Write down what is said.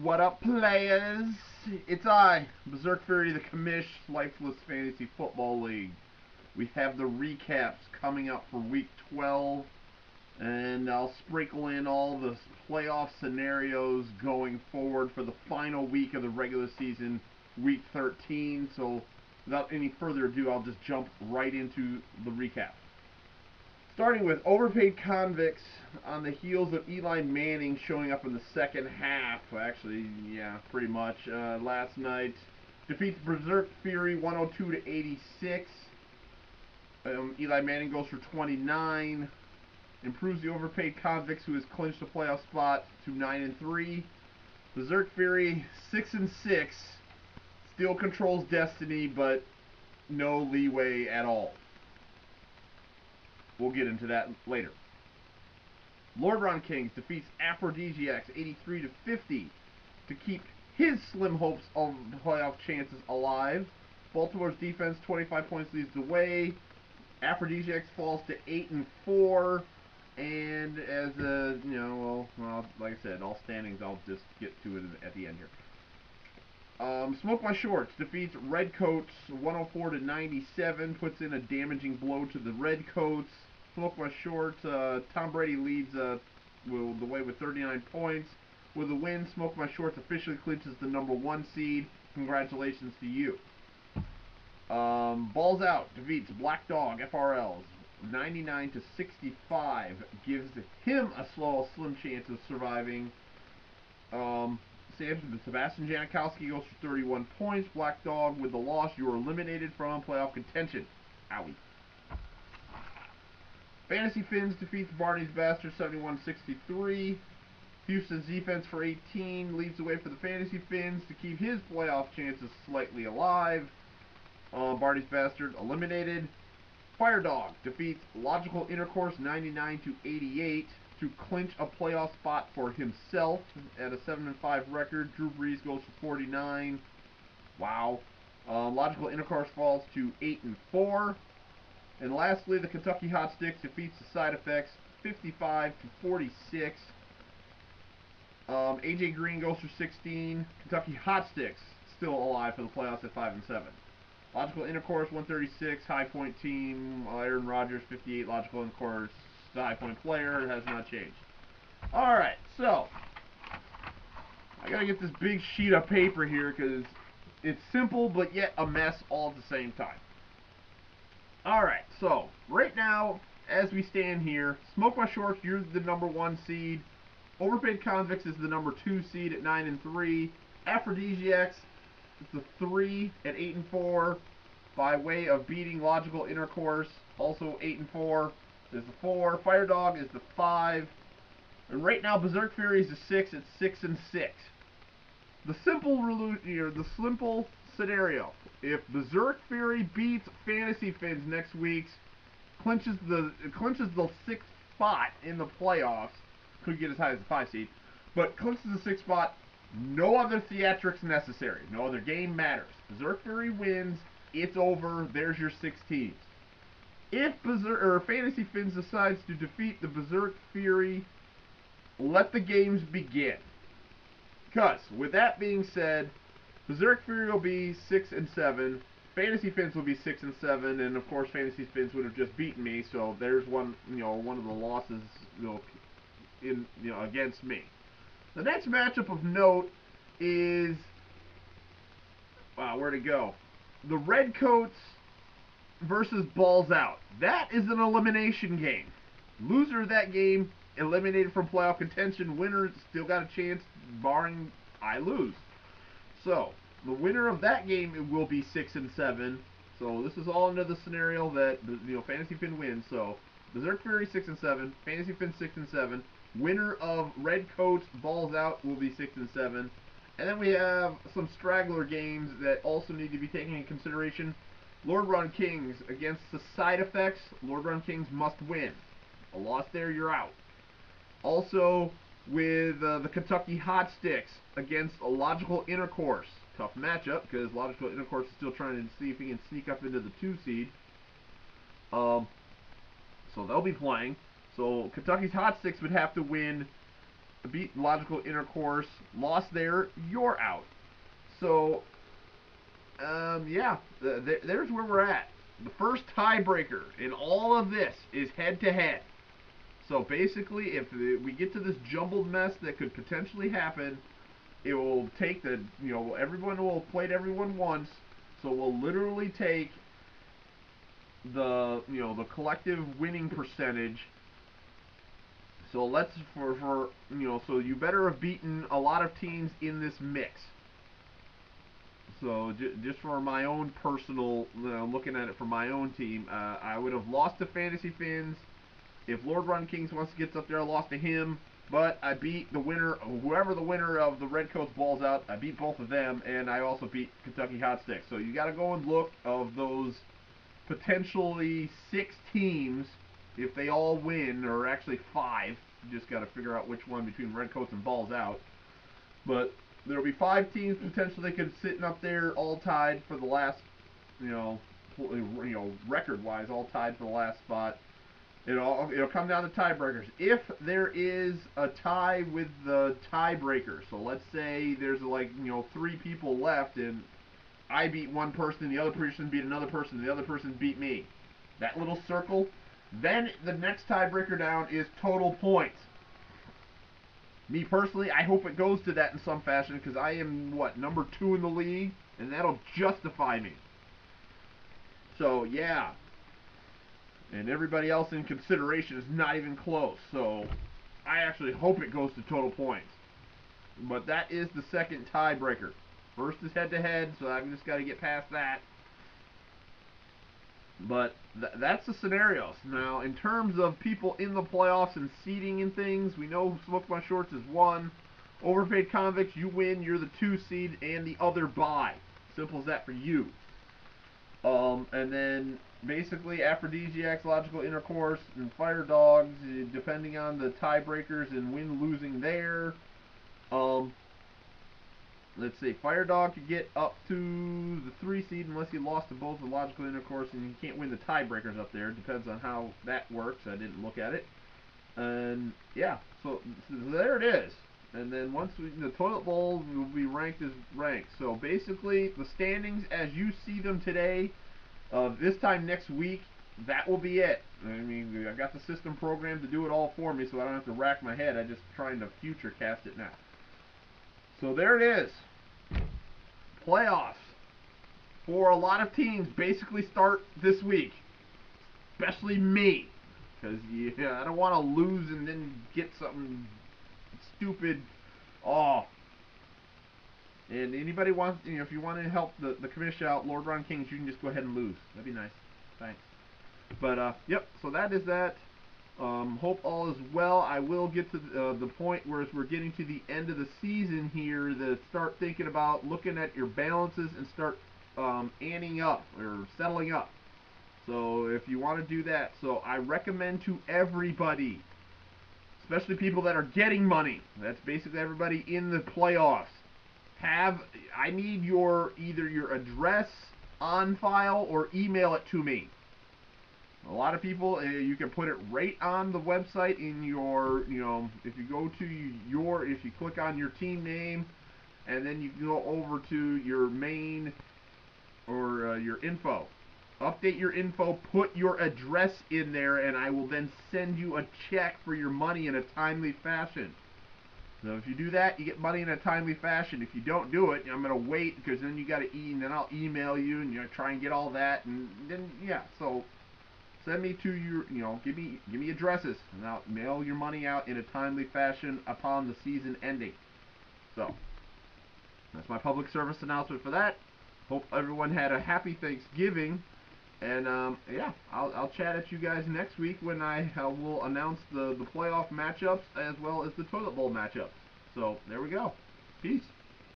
What up, players? It's I, Berserk Fury, the commish, Lifeless Fantasy Football League. We have the recaps coming up for Week 12, and I'll sprinkle in all the playoff scenarios going forward for the final week of the regular season, Week 13. So, without any further ado, I'll just jump right into the recap. Starting with overpaid convicts on the heels of Eli Manning showing up in the second half. Actually, yeah, pretty much. Last night, defeats Berserk Fury 102 to 86. Eli Manning goes for 29. Improves the overpaid convicts, who has clinched a playoff spot, to 9-3. Berserk Fury 6-6. Still controls destiny, but no leeway at all. We'll get into that later. Lord Ron Kings defeats Aphrodisiacs 83 to 50 to keep his slim hopes of playoff chances alive. Baltimore's defense 25 points leads the way. Aphrodisiacs falls to 8-4, and as well, like I said, all standings. I'll just get to it at the end here. Smoke My Shorts defeats Redcoats 104 to 97, puts in a damaging blow to the Redcoats. Smoke My Shorts, Tom Brady leads the way with 39 points. With a win, Smoke My Shorts officially clinches the #1 seed. Congratulations to you. Balls Out defeats Black Dog FRLs 99 to 65, gives him a slim chance of surviving. Sebastian Janikowski goes for 31 points. Black Dog, with the loss, you are eliminated from playoff contention. Owie. Fantasy Fins defeats Barney's Bastard 71-63. Houston's defense for 18 leads the way for the Fantasy Fins to keep his playoff chances slightly alive. Barney's Bastard eliminated. Fire Dog defeats Logical Intercourse 99 to 88 to clinch a playoff spot for himself at a 7-5 record. Drew Brees goes for 49. Wow. Logical Intercourse falls to 8-4. And lastly, the Kentucky Hot Sticks defeats the Side Effects 55 to 46. AJ Green goes for 16. Kentucky Hot Sticks still alive for the playoffs at 5-7. Logical Intercourse 136. High Point Team Aaron Rodgers 58. Logical Intercourse, the High Point player, has not changed. All right, so I gotta get this big sheet of paper here because it's simple but yet a mess all at the same time. Alright, so right now, as we stand here, Smoke My Shorts, you're the #1 seed. Overpaid Convicts is the #2 seed at 9-3. Aphrodisiacs is the 3 at 8-4, by way of beating Logical Intercourse, also 8-4. Is the 4. Fire Dog is the 5. And right now, Berserk Fury is the 6 at 6-6. The simple scenario: if Berserk Fury beats Fantasy Fins next week, clinches the 6th spot in the playoffs. Could get as high as the 5 seed, but clinches the 6th spot. No other theatrics necessary. No other game matters. Berserk Fury wins. It's over. There's your 6 teams. If Fantasy Fins decides to defeat the Berserk Fury, let the games begin. Because, with that being said, Berserk Fury will be 6-7, Fantasy Fins will be 6-7, and of course Fantasy Fins would have just beaten me, so there's one of the losses, against me. The next matchup of note is, where'd it go? The Redcoats versus Balls Out. That is an elimination game. Loser of that game eliminated from playoff contention. Winner still got a chance, barring I lose. So the winner of that game will be 6-7. So this is all under the scenario that Fantasy Fin wins. So Berserk Fury 6-7, Fantasy Fin 6-7. Winner of Redcoats Balls Out will be 6-7. And then we have some straggler games that also need to be taken into consideration. Lord Run Kings against the Side Effects. Lord Run Kings must win. A loss there, you're out. Also, with the Kentucky Hot Sticks against a Logical Intercourse. Tough matchup, because Logical Intercourse is still trying to see if he can sneak up into the 2 seed. So they'll be playing. So Kentucky's Hot Sticks would have to win beat logical intercourse, lost there, you're out. So, yeah, there's where we're at. The first tiebreaker in all of this is head to head. So basically, if we get to this jumbled mess that could potentially happen, it will take everyone will have played everyone once. So we'll literally take the collective winning percentage. So let's so you better have beaten a lot of teams in this mix. So just for my own personal, looking at it for my own team, I would have lost to Fantasy Fins. If Lord Run Kings wants to get up there, I lost to him. But I beat the winner, whoever the winner of the Redcoats Balls Out. I beat both of them, and I also beat Kentucky Hot Sticks. So you got to go and look of those potentially 6 teams. If they all win, or actually 5, you just got to figure out which one between Redcoats and Balls Out. But there'll be 5 teams potentially could sitting up there all tied for the last, record-wise, all tied for the last spot. It'll come down to tiebreakers. If there is a tie with the tiebreaker, so let's say there's 3 people left, and I beat one person, the other person beat another person, the other person beat me. That little circle. Then the next tiebreaker down is total points. Me personally, I hope it goes to that in some fashion because I am number 2 in the league, and that'll justify me. So yeah. And everybody else in consideration is not even close. So I actually hope it goes to total points. But that is the second tiebreaker. First is head-to-head, so I've just got to get past that. But that's the scenarios. Now, in terms of people in the playoffs and seeding and things, we know Smoke My Shorts is 1. Overpaid Convicts, you win, you're the 2 seed, and the other bye. Simple as that for you. And then basically Aphrodisiacs, Logical Intercourse, and Fire Dogs, depending on the tiebreakers and win-losing there. Let's see, Fire Dog could get up to the 3 seed unless he lost to both the Logical Intercourse, and you can't win the tiebreakers up there. Depends on how that works. I didn't look at it. And yeah, so there it is. And then once the Toilet Bowl will be ranked as ranked. So basically, the standings as you see them today, this time next week, that will be it. I mean, I got the system programmed to do it all for me, so I don't have to rack my head. I'm just trying to future cast it now. So there it is. Playoffs for a lot of teams basically start this week, especially me, because I don't want to lose and then get something stupid. Oh, and anybody wants, if you want to help the commission out, Lord Ron Kings, you can just go ahead and lose. That'd be nice. Thanks. But yep. So that is that. Hope all is well. I will get to the point where as we're getting to the end of the season here, to start thinking about looking at your balances and start anting up or settling up. So if you want to do that, so I recommend to everybody, especially people that are getting money, that's basically everybody in the playoffs, I need either your address on file or email it to me. A lot of people, you can put it right on the website in your, if you go to if you click on your team name, and then you go over to your main or your info. Update your info, put your address in there, and I will then send you a check for your money in a timely fashion. So if you do that, you get money in a timely fashion. If you don't do it, I'm going to wait because then you got to and then I'll email you and try and get all that, and then so send me to your, give me addresses, and I'll mail your money out in a timely fashion upon the season ending. So that's my public service announcement for that. Hope everyone had a happy Thanksgiving, and yeah, I'll chat at you guys next week when I will announce the playoff matchups as well as the toilet bowl matchups. So there we go. Peace.